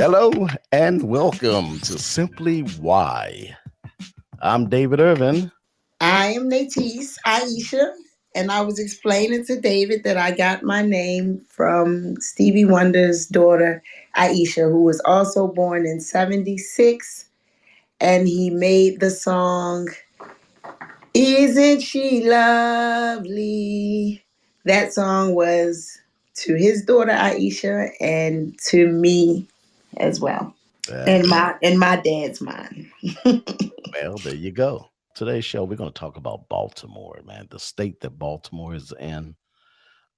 Hello and welcome to Simply Why. I'm David Irvin. I am Natisse Aisha, and I was explaining to David that I got my name from Stevie Wonder's daughter, Aisha, who was also born in 76, and he made the song, Isn't She Lovely? That song was to his daughter, Aisha, and to me as well, Uh, in my dad's mind. well, there you go. Today's show, we're going to talk about Baltimore, man, the state that Baltimore is in.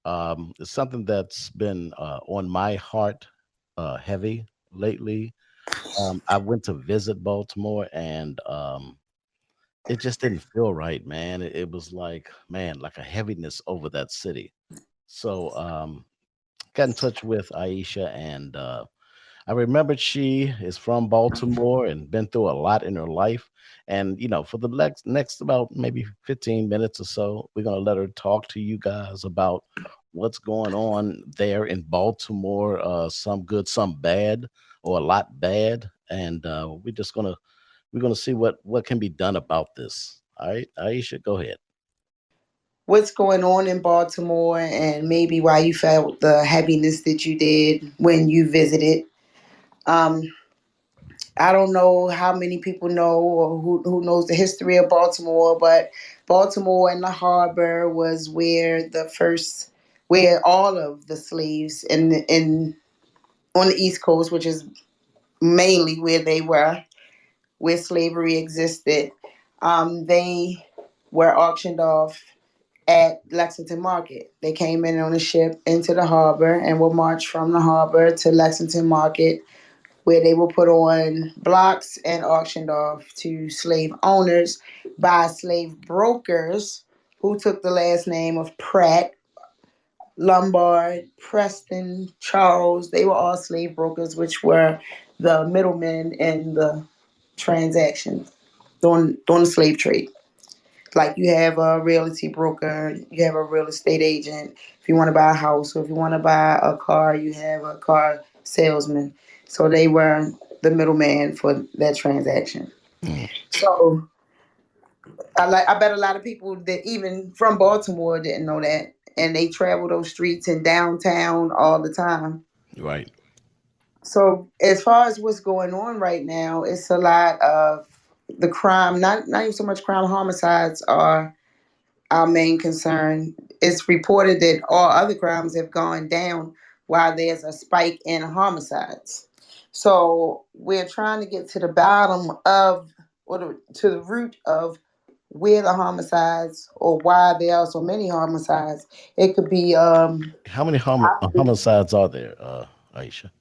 It's something that's been on my heart heavy lately. I went to visit Baltimore and it just didn't feel right, man. It was like, man, like a heaviness over that city. So, got in touch with Aisha and I remembered she is from Baltimore and been through a lot in her life. And, for the next about maybe 15 minutes or so, we're going to let her talk to you guys about what's going on there in Baltimore, some good, some bad, or a lot bad. And we're gonna see what can be done about this. All right, Aisha, go ahead. What's going on in Baltimore and maybe why you felt the heaviness that you did when you visited. Um, I don't know how many people know or who knows the history of Baltimore, but Baltimore and the harbor was where all of the slaves in on the East Coast, which is mainly where they were, where slavery existed, they were auctioned off at Lexington Market. They came in on a ship into the harbor and will march from the harbor to Lexington Market, where they were put on blocks and auctioned off to slave owners by slave brokers who took the last name of Pratt, Lombard, Preston, Charles. They were all slave brokers, which were the middlemen in the transactions during the slave trade. Like you have a realty broker, you have a real estate agent. If you want to buy a house or if you want to buy a car, you have a car salesman. So they were the middleman for that transaction. Mm, So I bet a lot of people that even from Baltimore didn't know that, and they travel those streets in downtown all the time. right. So as far as what's going on right now, it's a lot of the crime. Not even so much crime. Homicides are our main concern. It's reported that all other crimes have gone down while there's a spike in homicides. So we're trying to get to the bottom of, to the root of where the homicides or why there are so many homicides. It could be How many I believe, homicides are there, Aisha?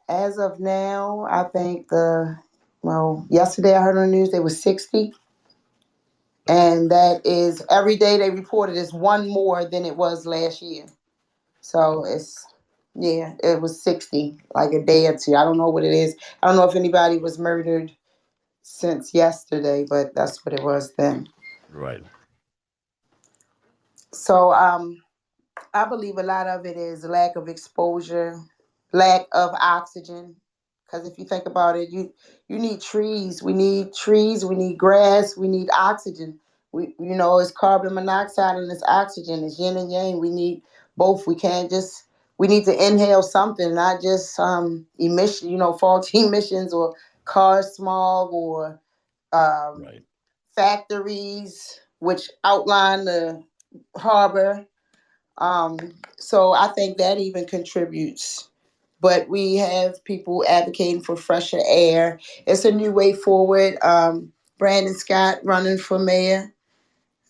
as of now, I think yesterday I heard on the news there was 60, and that is every day they reported is one more than it was last year. So it was 60 like a day or two. I don't know what it is. I don't know if anybody was murdered since yesterday, but that's what it was then. Right. So I believe a lot of it is lack of exposure, lack of oxygen. Because if you think about it, you need trees. We need trees. We need grass. We need oxygen. It's carbon monoxide and it's oxygen. It's yin and yang. We need both. We need to inhale something, not just emission. Faulty emissions or car smog or um, Right. factories, which outline the harbor. um, so I think that even contributes. But we have people advocating for fresher air. It's a new way forward. Brandon Scott running for mayor.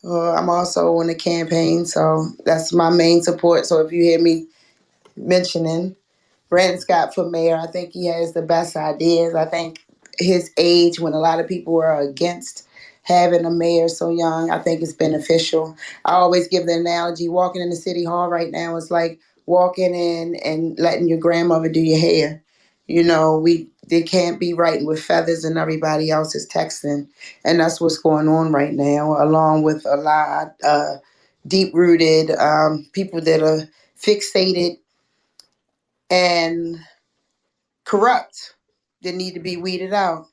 I'm also on the campaign, so that's my main support. So if you hear me mentioning Brandon Scott for mayor, I think he has the best ideas. I think his age, when a lot of people are against having a mayor so young, I think it's beneficial. I always give the analogy: walking in the city hall right now is like walking in and letting your grandmother do your hair. They can't be writing with feathers and everybody else is texting, and that's what's going on right now. Along with a lot deep rooted people that are fixated and corrupt that need to be weeded out.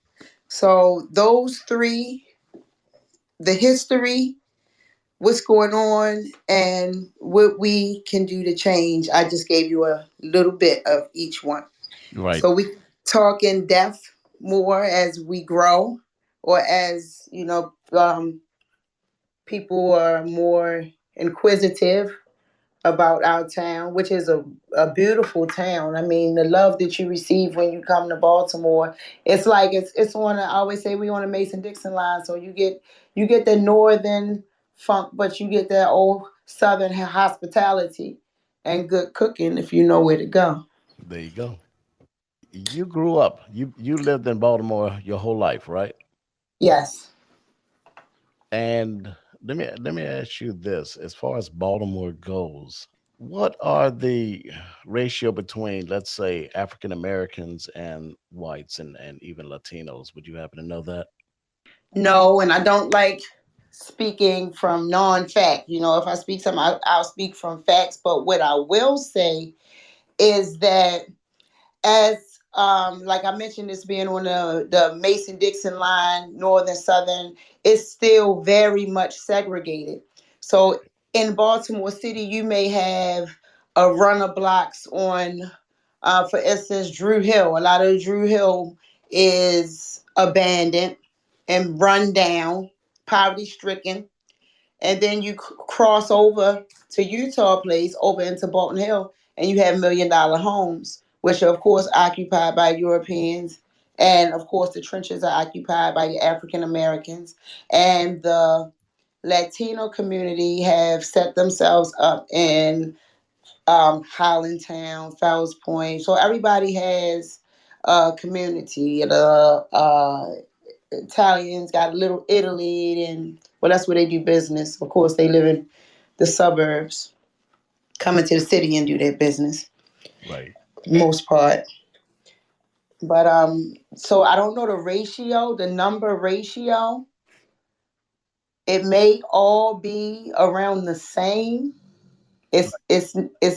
So those three, the history, what's going on, and what we can do to change. I just gave you a little bit of each one. Right. So we talk in depth more as we grow, or as people are more inquisitive about our town, which is a beautiful town. I mean, the love that you receive when you come to Baltimore, it's like it's on. I always say we on a Mason Dixon line, so you get the northern funk, but you get that old southern hospitality and good cooking if you know where to go. There you go. You grew up. You lived in Baltimore your whole life, right? Yes. And let me ask you this: as far as Baltimore goes, what are the ratio between, let's say, African Americans and whites and even Latinos? Would you happen to know that? No, and I don't like speaking from non-fact. If I speak something, I'll speak from facts. But what I will say is that, as like I mentioned, this being on the Mason Dixon line, northern southern, it's still very much segregated. So in Baltimore City, you may have a run of blocks on, for instance, Drew Hill. A lot of Drew Hill is abandoned and run down, poverty stricken, and then you cross over to Utah Place, over into Bolton Hill, and you have $1 million homes, which are of course occupied by Europeans, and of course the trenches are occupied by the African Americans, and the Latino community have set themselves up in Highlandtown, Fells Point. So everybody has a community. The Italians got a little Italy, and well, that's where they do business. Of course, they live in the suburbs, coming to the city and do their business, Right. most part. But so I don't know the ratio, the number ratio. It may all be around the same. It's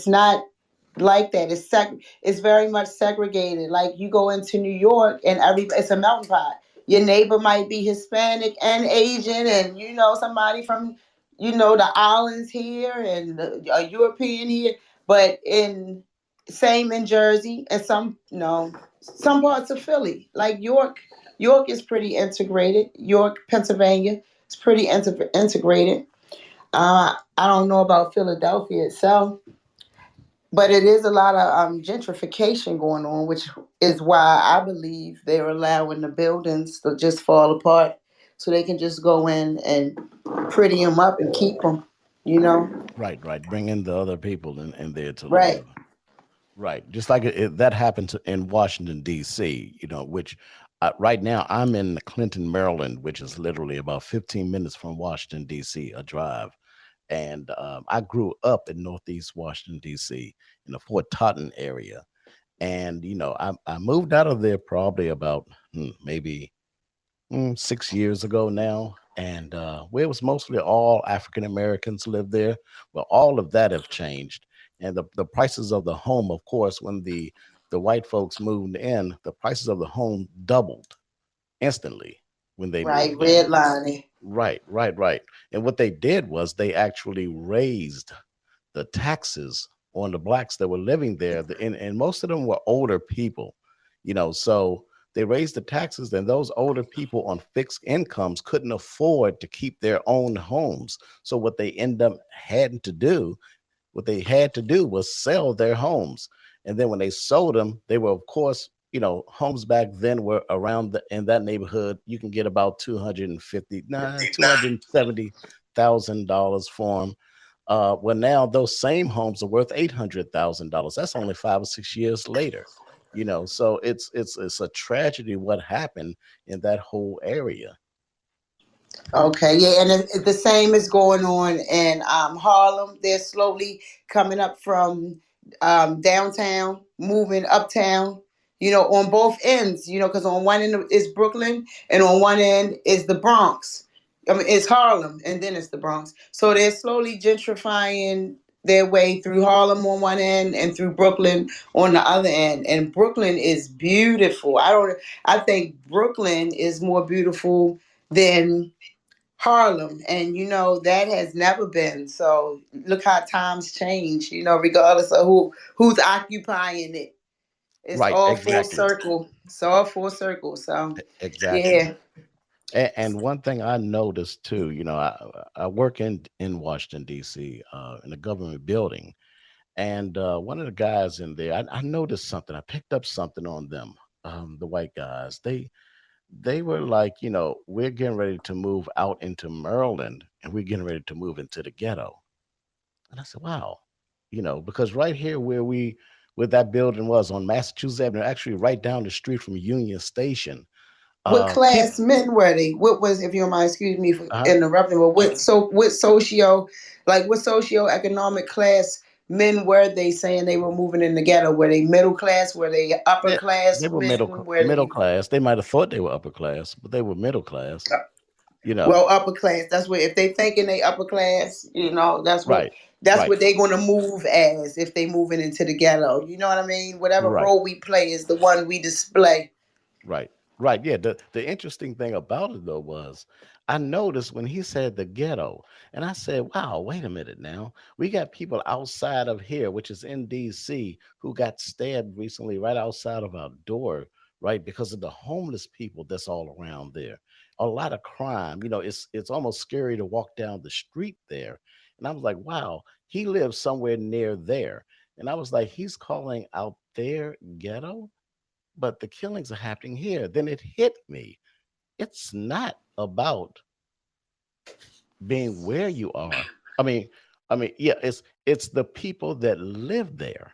not like that. It's very much segregated. Like you go into New York and it's a melting pot. Your neighbor might be Hispanic and Asian, and somebody from the islands here, and a European here. But same in Jersey, and some parts of Philly, like York. York is pretty integrated. York, Pennsylvania, is pretty integrated. I don't know about Philadelphia itself, but it is a lot of gentrification going on, which is why I believe they're allowing the buildings to just fall apart so they can just go in and pretty them up and keep them, you know? Right, right. Bring in the other people in there to Right, live. Right. Just like that happened in Washington, D.C., which right now I'm in Clinton, Maryland, which is literally about 15 minutes from Washington, D.C., a drive. And I grew up in Northeast Washington, D.C., in the Fort Totten area. And, I moved out of there probably about maybe 6 years ago now, and where it was mostly all African Americans lived there. Well, all of that have changed, and the prices of the home, of course, when the white folks moved in, the prices of the home doubled instantly when they right, moved in. redlining. Right, right, right. And what they did was they actually raised the taxes on the blacks that were living there, and most of them were older people, so they raised the taxes, and those older people on fixed incomes couldn't afford to keep their own homes. So what they had to do was sell their homes. And then when they sold them, they were, of course, homes back then were around in that neighborhood. You can get about 250, nah, $270,000 for them. Well, now those same homes are worth $800,000. That's only 5 or 6 years later. So it's a tragedy what happened in that whole area. Okay, yeah, and the same is going on in Harlem. They're slowly coming up from downtown, moving uptown. On both ends. Because on one end is Brooklyn, and on one end is the Bronx. I mean, it's Harlem, and then it's the Bronx. So they're slowly gentrifying their way through Harlem on one end and through Brooklyn on the other end. And Brooklyn is beautiful. I think Brooklyn is more beautiful than Harlem. And that has never been. So look how times change, regardless of who's occupying it. It's Right, all full exactly. circle. It's all full circle. So Exactly. yeah. And one thing I noticed too, I work in Washington D.C. In a government building, and one of the guys in there, I noticed something. I picked up something on them. The white guys, they were like, we're getting ready to move out into Maryland, and we're getting ready to move into the ghetto. And I said, wow, because right here where that building was on Massachusetts Avenue, actually right down the street from Union Station, What people. class men were they? What was, if you don't mind, excuse me for Uh, interrupting, but what socio-economic class men were they saying they were moving in the ghetto? Were they middle class? Were they upper They, class they were men? Were middle they class. They might have thought they were upper class, but they were middle class. You know, well upper class? That's what, if they thinking they upper class, right, that's right, what they're gonna move as if they moving into the ghetto. You know what I mean? Whatever right. role we play is the one we display. Right. Right. Yeah. The interesting thing about it though was I noticed when he said the ghetto, and I said, wow, wait a minute now. We got people outside of here, which is in DC, who got stabbed recently right outside of our door, right? Because of the homeless people that's all around there. A lot of crime. It's almost scary to walk down the street there. And I was like, wow, he lives somewhere near there. And I was like, he's calling out their ghetto, but the killings are happening here. Then it hit me. It's not about being where you are. I mean, yeah, it's the people that live there.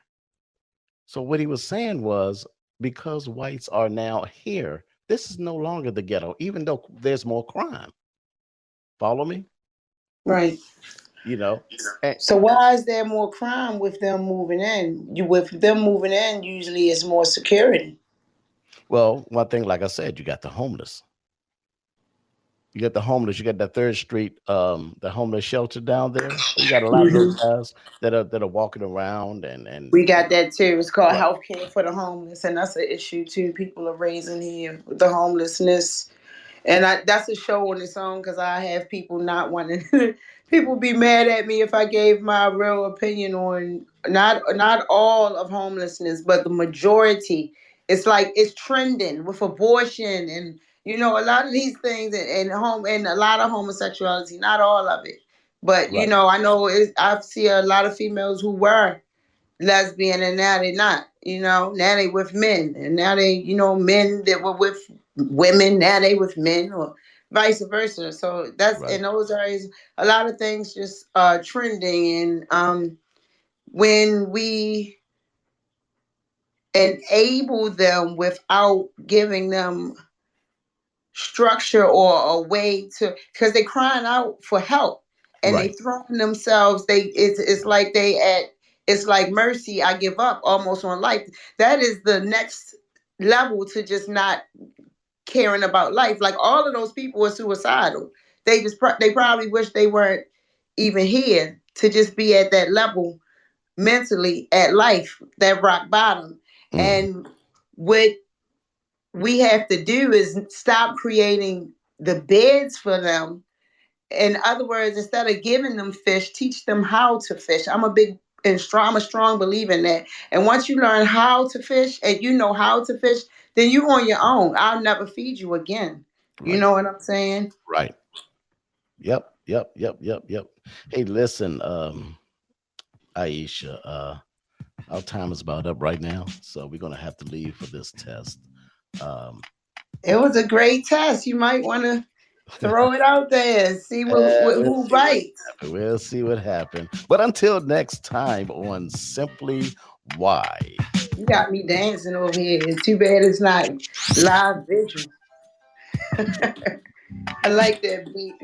So what he was saying was because whites are now here, this is no longer the ghetto, even though there's more crime. Follow me? Right. You know, and, So why is there more crime with them moving in? With them moving in, usually it's more security. well, one thing, like I said, you got the homeless. You got the homeless. You got that Third Street, the homeless shelter down there. So you got a lot of those Hmm. guys that are walking around and We got that too. It's called right, healthcare for the homeless, and that's an issue too. People are raising here with the homelessness. And that's a show on its own because I have people not wanting. People be mad at me if I gave my real opinion on not all of homelessness, but the majority. It's like it's trending with abortion and a lot of these things and a lot of homosexuality. Not all of it, but right, I know I see a lot of females who were lesbian and now they're not. Now they with men and now they men that were with women now they with men or vice versa. So that's right, in those areas a lot of things just trending and when we enable them without giving them structure or a way to because they crying out for help and they right, throwing themselves it's like they at it's like mercy I give up almost on life. That is the next level to just not caring about life. Like all of those people are suicidal. They probably wish they weren't even here to just be at that level mentally at life, that rock bottom. mm, And what we have to do is stop creating the beds for them. In other words, instead of giving them fish, teach them how to fish. I'm a strong believer in that. And once you learn how to fish and you know how to fish, then you on your own. I'll never feed you again. You right, know what I'm saying? right. Yep, yep, yep, yep, yep. Hey, listen, Aisha, our time is about up right now, so we're gonna have to leave for this test. Um, It was a great test. You might want to throw it out there and see we'll who see what bites. happens. We'll see what happens. But until next time on Simply Why. You got me dancing over here. It's too bad it's not live visual. I like that beat.